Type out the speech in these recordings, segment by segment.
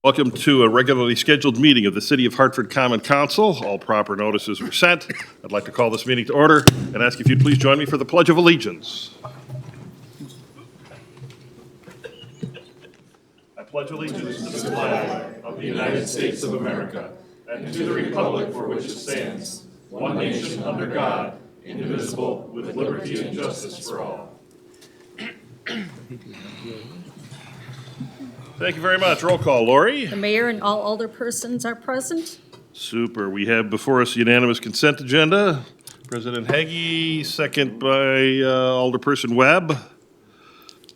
Welcome to a regularly scheduled meeting of the City of Hartford Common Council. All proper notices were sent. I'd like to call this meeting to order and ask if you'd please join me for the Pledge of Allegiance. I pledge allegiance to the flag of the United States of America and to the republic for which it stands, one nation under God, indivisible, with liberty and justice for all. Thank you very much. Roll call, Lori. The mayor and all alderpersons are present. Super. We have before us a unanimous consent agenda. President Hagee, second by Alderperson Webb.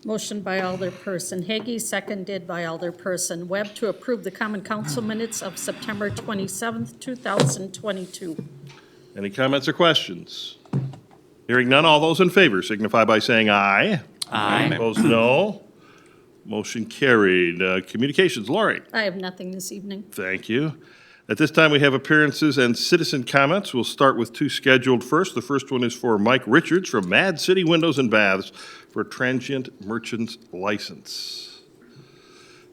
Motion by Alderperson Hagee, seconded by Alderperson Webb to approve the Common Council minutes of September 27th, 2022. Any comments or questions? Hearing none, all those in favor signify by saying aye. Aye. Opposed, no. Motion carried. Communications, Lori. I have nothing this evening. Thank you. At this time, we have appearances and citizen comments. We'll start with two scheduled first. The first one is for Mike Richards from Mad City Windows and Baths for transient merchant's license.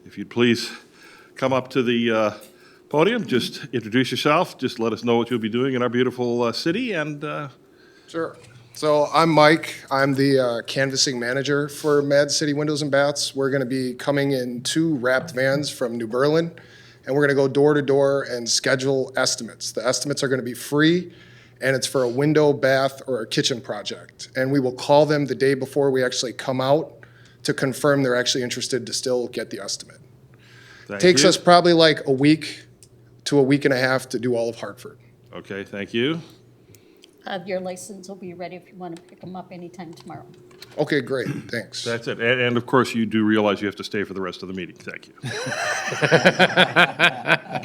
If you'd please come up to the podium, just introduce yourself, just let us know what you'll be doing in our beautiful city, and Sure. So I'm Mike. I'm the canvassing manager for Mad City Windows and Baths. We're going to be coming in 2 wrapped vans from New Berlin, and we're going to go door to door and schedule estimates. The estimates are going to be free, and it's for a window, bath, or a kitchen project. And we will call them the day before we actually come out to confirm they're actually interested to still get the estimate. Takes us probably like a week to a week and a half to do all of Hartford. Okay, thank you. Your license will be ready if you want to pick them up anytime tomorrow. Okay, great. Thanks. That's it. And of course, you do realize you have to stay for the rest of the meeting. Thank you.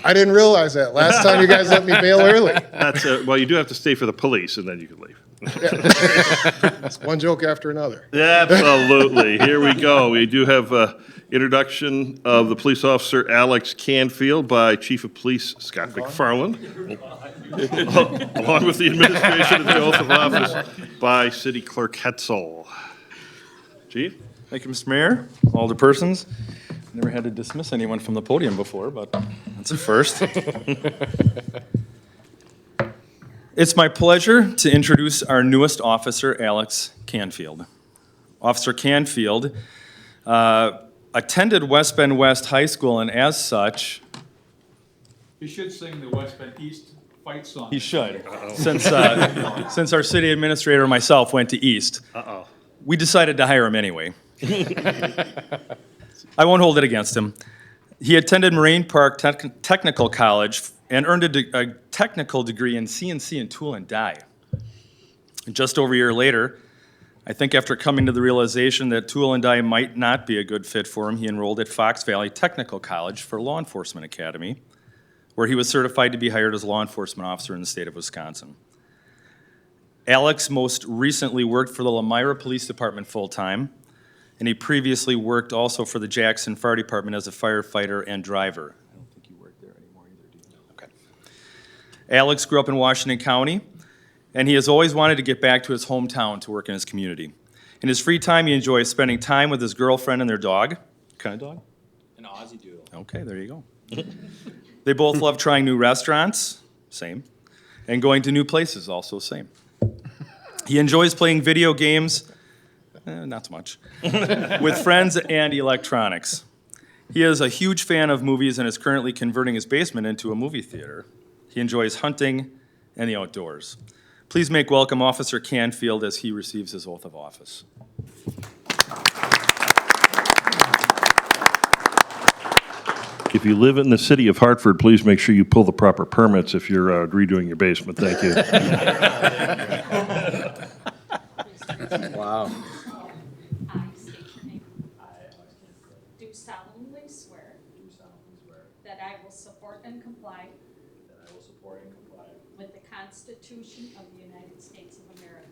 I didn't realize that. Last time you guys let me bail early. That's well, you do have to stay for the police, and then you can leave. It's one joke after another. Absolutely. Here we go. We do have introduction of the police officer Alex Canfield by Chief of Police Scott McFarland, along with the administration of the oath of office by City Clerk Hetzel. Chief? Thank you, Mr. Mayor, alderpersons. Never had to dismiss anyone from the podium before, but that's a first. It's my pleasure to introduce our newest officer, Alex Canfield. Officer Canfield attended West Bend West High School, and as such, You should sing the West Bend East fight song. he should, since our city administrator and myself went to East. We decided to hire him anyway. I won't hold it against him. He attended Marine Park Technical College and earned a technical degree in CNC and tool and die. Just over a year later, I think after coming to the realization that tool and die might not be a good fit for him, he enrolled at Fox Valley Technical College for Law Enforcement Academy, where he was certified to be hired as a law enforcement officer in the state of Wisconsin. Alex most recently worked for the Lemira Police Department full-time, and he previously worked also for the Jackson Fire Department as a firefighter and driver. I don't think you work there anymore either, do you? Okay. Alex grew up in Washington County, and he has always wanted to get back to his hometown to work in his community. In his free time, he enjoys spending time with his girlfriend and their dog. What kind of dog? An Aussie Doodle. Okay, there you go. They both love trying new restaurants, same, and going to new places, also same. He enjoys playing video games, not so much, with friends and electronics. He is a huge fan of movies and is currently converting his basement into a movie theater. He enjoys hunting and the outdoors. Please make welcome Officer Canfield as he receives his oath of office. If you live in the city of Hartford, please make sure you pull the proper permits if you're redoing your basement. Thank you. Wow. I state your name. Do solemnly swear. That I will support and comply. With the Constitution of the United States of America.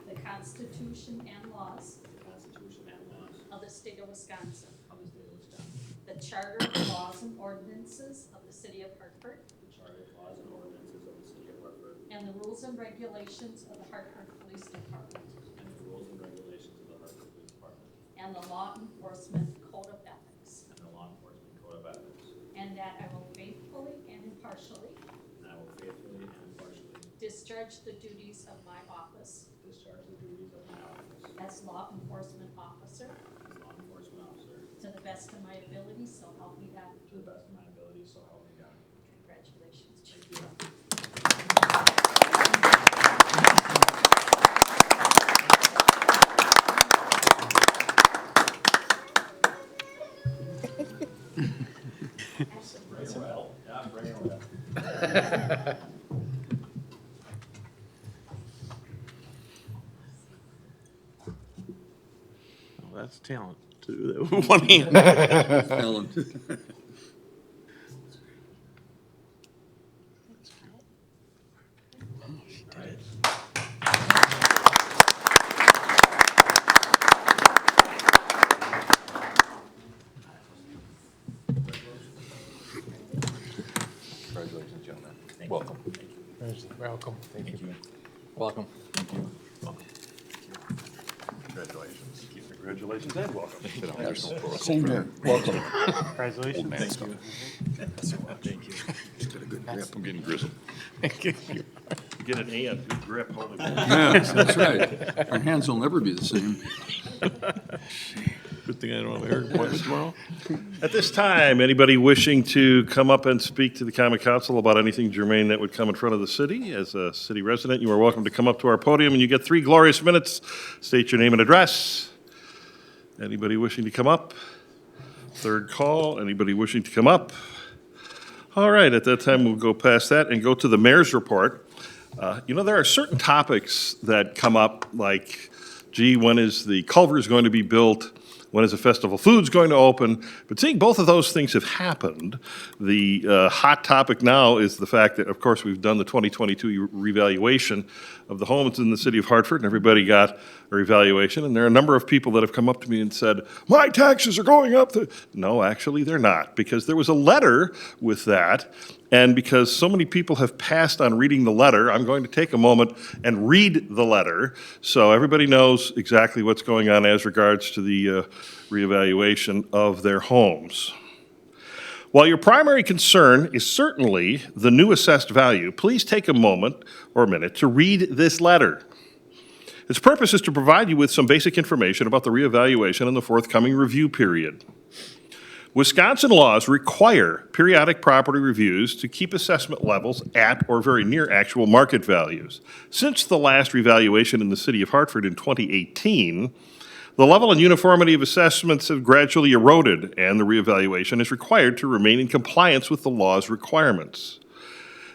The Constitution and laws. Of the state of Wisconsin. The charter, laws, and ordinances of the city of Hartford. And the rules and regulations of the Hartford Police Department. And the law enforcement code of ethics. that I will faithfully and impartially I will faithfully and impartially discharge the duties of my office discharge the duties of my office as law enforcement officer as law enforcement officer to the best of my ability, so help me God. to the best of my ability, so help me God. Congratulations, Chief. Well, that's talent, too. One hand. Ellen. Congratulations, gentlemen. Welcome. Welcome. Thank you. Welcome. Congratulations. Congratulations and welcome. Same here. Welcome. Congratulations. Thank you. Just got a good grip. I'm getting grizzled. Get an and, good grip, holy moly. Yes, that's right. Our hands will never be the same. Good thing I don't have a hair appointment tomorrow. At this time, anybody wishing to come up and speak to the Common Council about anything germane that would come in front of the city, as a city resident, you are welcome to come up to our podium, and you get 3 glorious minutes. State your name and address. Anybody wishing to come up? Third call, anybody wishing to come up? All right, at that time, we'll go past that and go to the mayor's report. There are certain topics that come up, like, gee, when is the Culver's going to be built? When is the Festival Food's going to open? But seeing both of those things have happened, the hot topic now is the fact that, of course, we've done the 2022 revaluation of the homes in the city of Hartford, and everybody got a revaluation. And there are a number of people that have come up to me and said, my taxes are going up. No, actually, they're not, because there was a letter with that. And because so many people have passed on reading the letter, I'm going to take a moment and read the letter so everybody knows exactly what's going on as regards to the reevaluation of their homes. While your primary concern is certainly the new assessed value, please take a moment or a minute to read this letter. Its purpose is to provide you with some basic information about the reevaluation and the forthcoming review period. Wisconsin laws require periodic property reviews to keep assessment levels at or very near actual market values. Since the last revaluation in the city of Hartford in 2018, the level and uniformity of assessments have gradually eroded, and the reevaluation is required to remain in compliance with the law's requirements.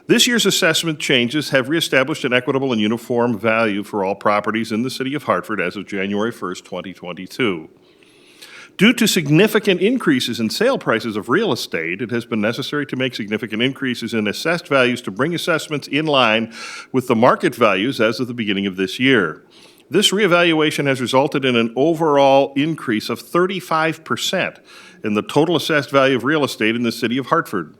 This year's assessment changes have reestablished an equitable and uniform value for all properties in the city of Hartford as of January 1st, 2022. Due to significant increases in sale prices of real estate, it has been necessary to make significant increases in assessed values to bring assessments in line with the market values as of the beginning of this year. This reevaluation has resulted in an overall increase of 35% in the total assessed value of real estate in the city of Hartford.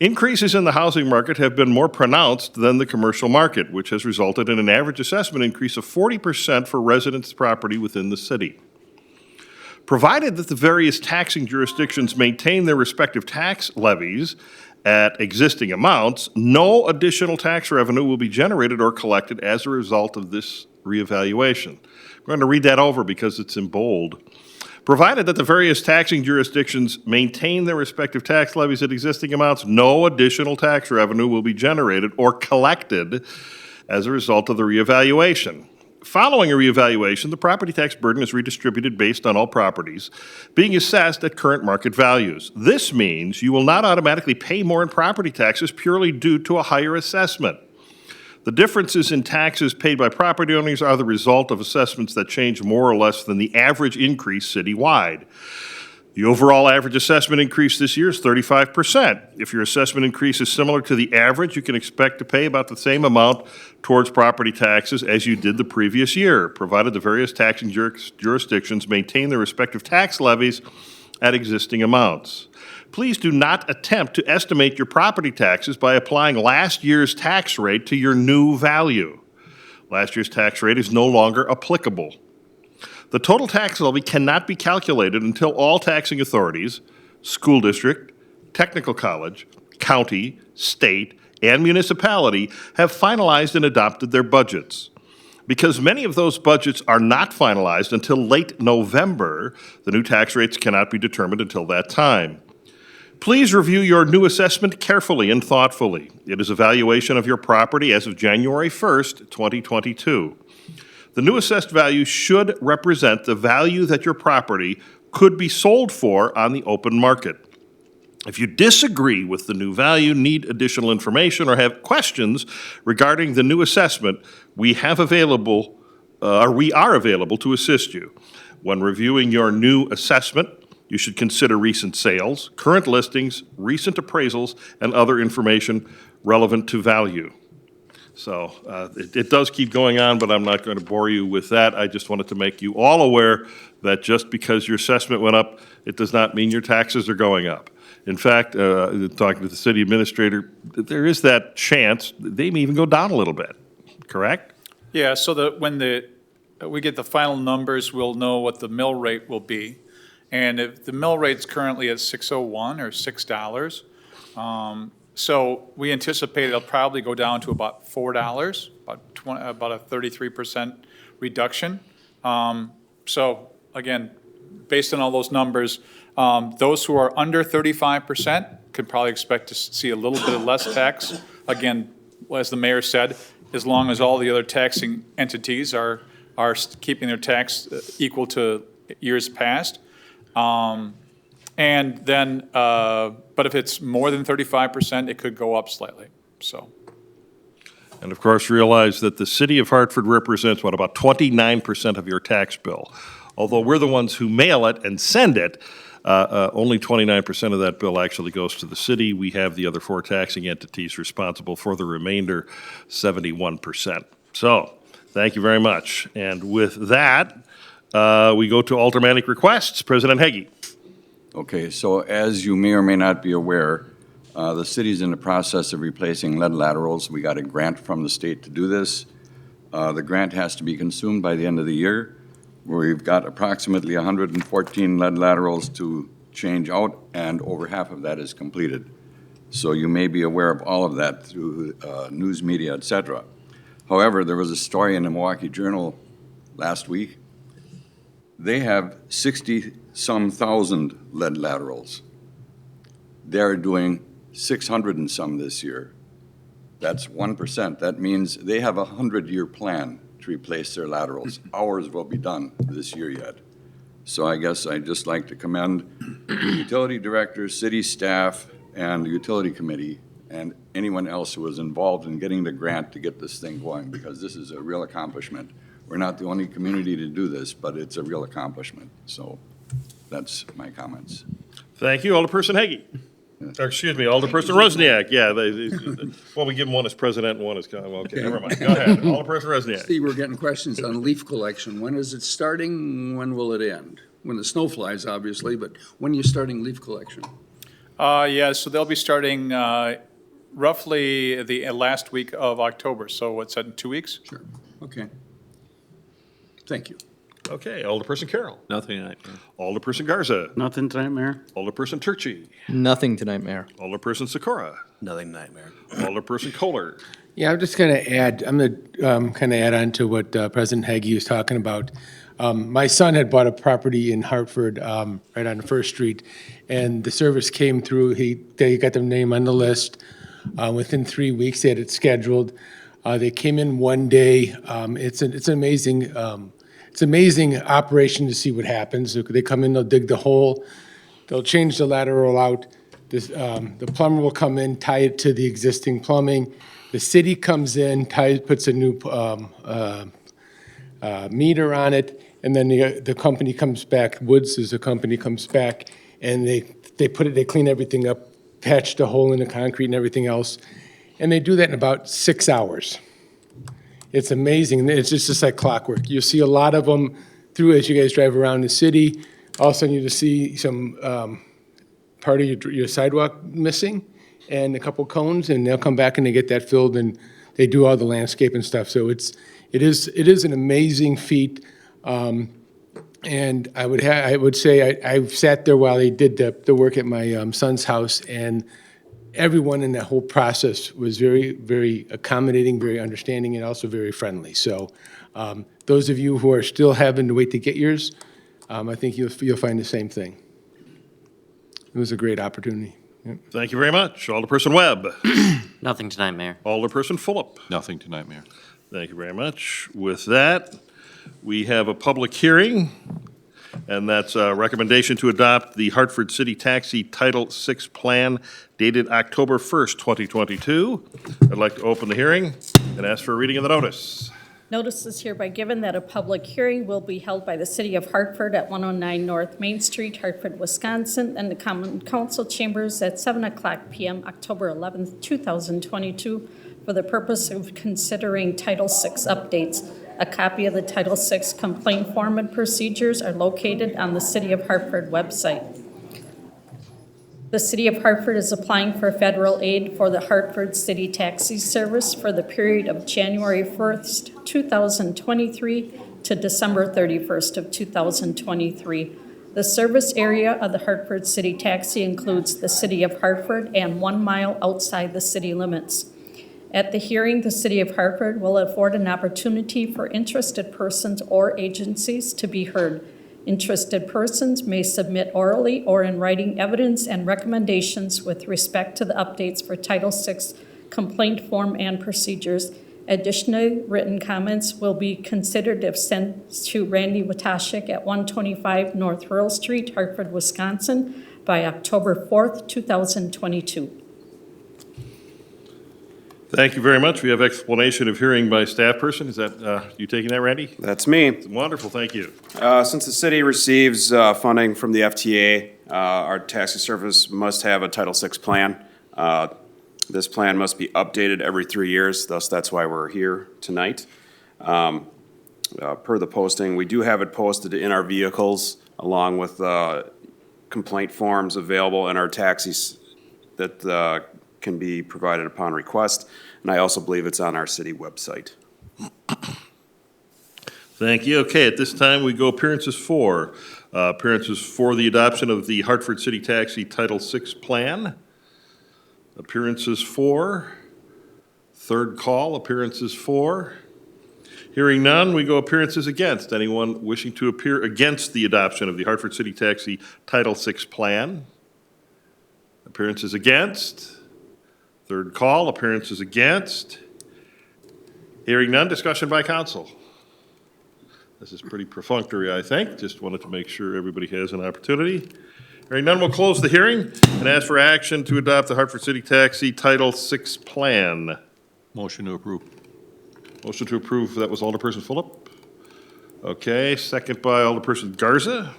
Increases in the housing market have been more pronounced than the commercial market, which has resulted in an average assessment increase of 40% for residents' property within the city. Provided that the various taxing jurisdictions maintain their respective tax levies at existing amounts, no additional tax revenue will be generated or collected as a result of this reevaluation. I'm going to read that over because it's in bold. Provided that the various taxing jurisdictions maintain their respective tax levies at existing amounts, no additional tax revenue will be generated or collected as a result of the reevaluation. Following a reevaluation, the property tax burden is redistributed based on all properties being assessed at current market values. This means you will not automatically pay more in property taxes purely due to a higher assessment. The differences in taxes paid by property owners are the result of assessments that change more or less than the average increase citywide. The overall average assessment increase this year is 35%. If your assessment increase is similar to the average, you can expect to pay about the same amount towards property taxes as you did the previous year, provided the various taxing jurisdictions maintain their respective tax levies at existing amounts. Please do not attempt to estimate your property taxes by applying last year's tax rate to your new value. Last year's tax rate is no longer applicable. The total tax levy cannot be calculated until all taxing authorities, school district, technical college, county, state, and municipality have finalized and adopted their budgets. Because many of those budgets are not finalized until late November, the new tax rates cannot be determined until that time. Please review your new assessment carefully and thoughtfully. It is a valuation of your property as of January 1st, 2022. The new assessed value should represent the value that your property could be sold for on the open market. If you disagree with the new value, need additional information, or have questions regarding the new assessment, we are available to assist you. When reviewing your new assessment, you should consider recent sales, current listings, recent appraisals, and other information relevant to value. So it does keep going on, but I'm not going to bore you with that. I just wanted to make you all aware that just because your assessment went up, it does not mean your taxes are going up. In fact, talking to the city administrator, there is that chance they may even go down a little bit, correct? Yeah, so that when we get the final numbers, we'll know what the mill rate will be. And if the mill rate's currently at $6.01 or $6, so we anticipate it'll probably go down to about $4, about a 33% reduction. So again, based on all those numbers, those who are under 35% could probably expect to see a little bit of less tax. Again, as the mayor said, as long as all the other taxing entities are keeping their tax equal to years past. And then, but if it's more than 35%, it could go up slightly, so. And of course, realize that the city of Hartford represents, about 29% of your tax bill. Although we're the ones who mail it and send it, only 29% of that bill actually goes to the city. We have the other 4 taxing entities responsible for the remainder, 71%. So, thank you very much. And with that, we go to Ultramanic Requests. President Heggie. Okay, so as you may or may not be aware, the city's in the process of replacing lead laterals. We got a grant from the state to do this. The grant has to be consumed by the end of the year. We've got approximately 114 lead laterals to change out, and over half of that is completed. So you may be aware of all of that through news media, et cetera. However, there was a story in the Milwaukee Journal last week. They have 60-some thousand lead laterals. They're doing 600 and some this year. That's 1%. That means they have a 100-year plan to replace their laterals. Ours will be done this year yet. So I guess I'd just like to commend the utility director, city staff, and the utility committee, and anyone else who was involved in getting the grant to get this thing going, because this is a real accomplishment. We're not the only community to do this, but it's a real accomplishment. So that's my comments. Thank you, Alderperson Heggie. Or, excuse me, Alderperson Rusniak. Yeah, well, we give him one as president and one as, okay, never mind. Go ahead, Alderperson Rusniak. Steve, we're getting questions on leaf collection. When is it starting? When will it end? When the snow flies, obviously, but when are you starting leaf collection? Yeah, so they'll be starting roughly the last week of October. So what's that, in 2 weeks? Sure, okay. Thank you. Okay, Alderperson Carroll. Nothing tonight, Mayor. Alderperson Garza. Nothing tonight, Mayor. Alderperson Turchi. Nothing tonight, Mayor. Alderperson Sikora. Nothing tonight, Mayor. Alderperson Kohler. Yeah, I'm just going to add, I'm going to kind of add on to what President Heggie was talking about. My son had bought a property in Hartford, right on First Street, and the service came through. They got their name on the list. Within 3 weeks, they had it scheduled. They came in one day. It's an amazing operation to see what happens. They come in, they'll dig the hole, they'll change the lateral out. The plumber will come in, tie it to the existing plumbing. The city comes in, puts a new meter on it, and then the company comes back. Woods is a company, comes back, and they clean everything up, patch the hole in the concrete and everything else, and they do that in about 6 hours. It's amazing. It's just like clockwork. You'll see a lot of them through as you guys drive around the city. All of a sudden, you just see some part of your sidewalk missing and a couple cones, and they'll come back and they get that filled, and they do all the landscape and stuff. So it is an amazing feat. And I would say I sat there while they did the work at my son's house, and everyone in that whole process was very, very accommodating, very understanding, and also very friendly. So those of you who are still having to wait to get yours, I think you'll find the same thing. It was a great opportunity. Yep. Thank you very much. Alderperson Webb. Nothing tonight, Mayor. Alderperson Fulop. Nothing tonight, Mayor. Thank you very much. With that, we have a public hearing, and that's a recommendation to adopt the Hartford City Taxi Title VI Plan dated October 1st, 2022. I'd like to open the hearing and ask for a reading of the notice. Notice is hereby given that a public hearing will be held by the City of Hartford at 109 North Main Street, Hartford, Wisconsin, and the Common Council Chambers at 7:00 p.m., October 11th, 2022, for the purpose of considering Title VI updates. A copy of the Title VI complaint form and procedures are located on the City of Hartford website. The City of Hartford is applying for federal aid for the Hartford City Taxi Service for the period of January 1st, 2023 to December 31st of 2023. The service area of the Hartford City Taxi includes the City of Hartford and 1 mile outside the city limits. At the hearing, the City of Hartford will afford an opportunity for interested persons or agencies to be heard. Interested persons may submit orally or in writing evidence and recommendations with respect to the updates for Title VI complaint form and procedures. Additionally, written comments will be considered if sent to Randy Watashik at 125 North Rural Street, Hartford, Wisconsin, by October 4th, 2022. Thank you very much. We have explanation of hearing by staff person. Is that you taking that, Randy? That's me. Wonderful, thank you. Since the city receives funding from the FTA, our taxi service must have a Title VI plan. This plan must be updated every 3 years, thus that's why we're here tonight. Per the posting, we do have it posted in our vehicles along with complaint forms available in our taxis that can be provided upon request, and I also believe it's on our city website. Thank you. Okay, at this time, we go appearances for the adoption of the Hartford City Taxi Title VI Plan. Appearances for. Third call, appearances for. Hearing none, we go appearances against. Anyone wishing to appear against the adoption of the Hartford City Taxi Title VI Plan? Appearances against. Third call, appearances against. Hearing none, discussion by council. This is pretty perfunctory, I think. Just wanted to make sure everybody has an opportunity. Hearing none, we'll close the hearing and ask for action to adopt the Hartford City Taxi Title VI Plan. Motion to approve. Motion to approve, that was Alderperson Fulop. Okay, second by Alderperson Garza.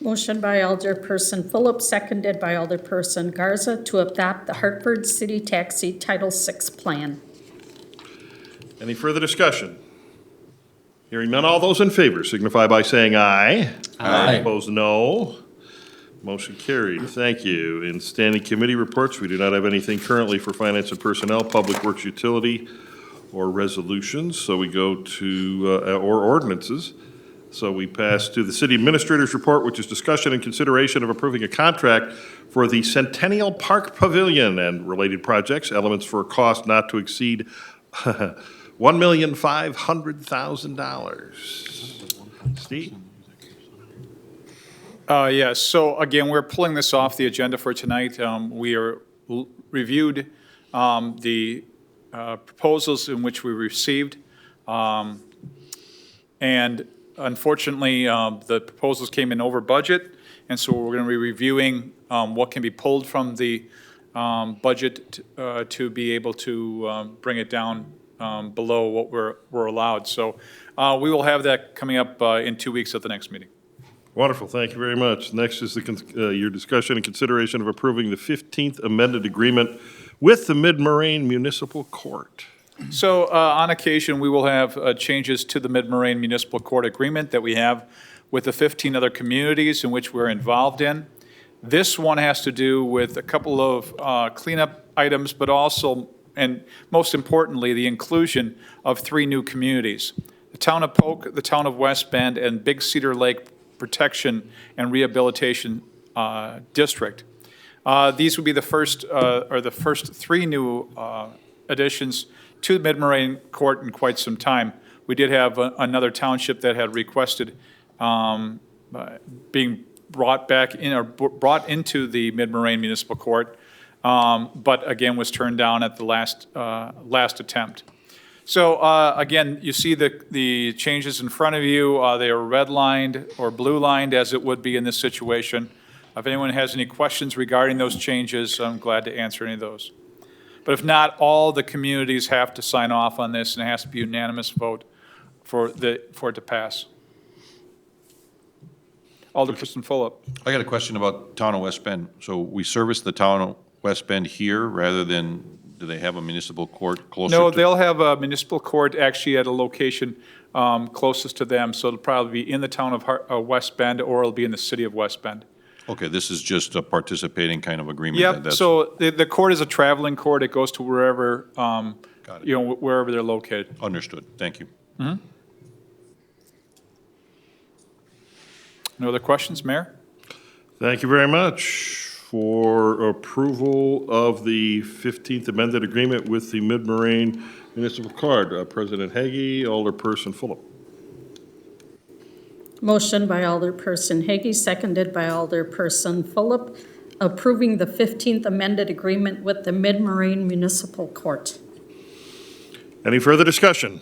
Motion by Alderperson Fulop, seconded by Alderperson Garza to adopt the Hartford City Taxi Title VI Plan. Any further discussion? Hearing none, all those in favor signify by saying aye. Aye. Opposed, no. Motion carried. Thank you. In standing committee reports, we do not have anything currently for Finance and Personnel, Public Works Utility, or resolutions, so we go to, or ordinances. So we pass to the City Administrator's Report, which is discussion and consideration of approving a contract for the Centennial Park Pavilion and related projects, elements for a cost not to exceed $1,500,000. Steve? Yes, so again, we're pulling this off the agenda for tonight. We reviewed the proposals in which we received, and unfortunately, the proposals came in over budget, and so we're going to be reviewing what can be pulled from the budget to be able to bring it down below what we're allowed. So we will have that coming up in 2 weeks at the next meeting. Wonderful, thank you very much. Next is your discussion and consideration of approving the 15th amended agreement with the Mid-Moraine Municipal Court. So on occasion, we will have changes to the Mid-Moraine Municipal Court agreement that we have with the 15 other communities in which we're involved in. This one has to do with a couple of cleanup items, but also, and most importantly, the inclusion of 3 new communities. The Town of Polk, the Town of West Bend, and Big Cedar Lake Protection and Rehabilitation District. These would be the first, or the first three new additions to the Mid-Moraine Court in quite some time. We did have another township that had requested being brought back in, or brought into the Mid-Moraine Municipal Court, but again was turned down at the last attempt. So again, you see the changes in front of you. They are red-lined or blue-lined, as it would be in this situation. If anyone has any questions regarding those changes, I'm glad to answer any of those. But if not, all the communities have to sign off on this, and it has to be a unanimous vote for it to pass. Alderperson Fulop. I got a question about Town of West Bend. So we service the Town of West Bend here rather than, do they have a municipal court closer to? No, they'll have a municipal court actually at a location closest to them, so it'll probably be in the town of West Bend, or it'll be in the city of West Bend. Okay, this is just a participating kind of agreement? Yep, That's- so the court is a traveling court. It goes to wherever, Got it. you know, wherever they're located. Understood, thank you. No other questions, Mayor? Thank you very much for approval of the 15th amended agreement with the Mid-Moraine Municipal Court. President Hagee, Alderperson Fulop. Motion by Alderperson Hagee, seconded by Alderperson Fulop, approving the 15th amended agreement with the Mid-Moraine Municipal Court. Any further discussion?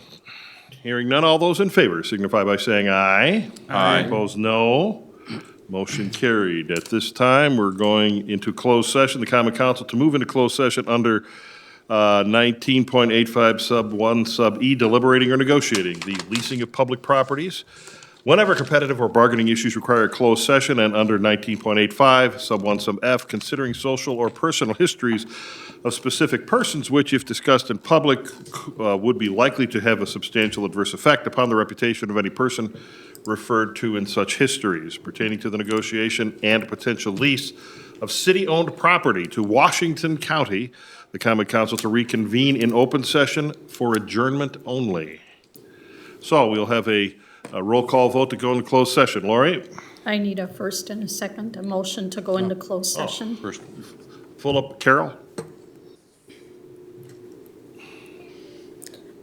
Hearing none, all those in favor signify by saying aye. Aye. Opposed, no. Motion carried. At this time, we're going into closed session. The Common Council to move into closed session under 19.85 sub 1 sub E, deliberating or negotiating the leasing of public properties whenever competitive or bargaining issues require a closed session, and under 19.85 sub 1 sub F, considering social or personal histories of specific persons which, if discussed in public, would be likely to have a substantial adverse effect upon the reputation of any person referred to in such histories, pertaining to the negotiation and potential lease of city-owned property to Washington County, the Common Council to reconvene in open session for adjournment only. So we'll have a roll call vote to go into closed session. Lori? I need a first and a second, a motion to go into closed session. First, Fulop, Carol?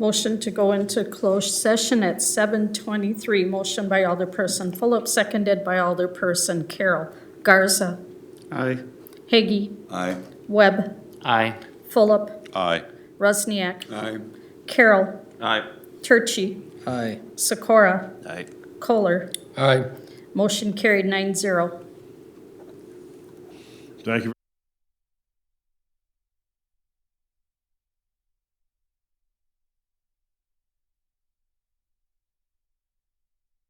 Motion to go into closed session at 7:23. Motion by Alderperson Fulop, seconded by Alderperson Carroll. Garza. Aye. Hagee. Aye. Webb. Aye. Fulop. aye. Rusniak. Aye. Carroll. Aye. Turchi. Aye. Sikora. Aye. Kohler. Aye. Motion carried 9-0. Thank you.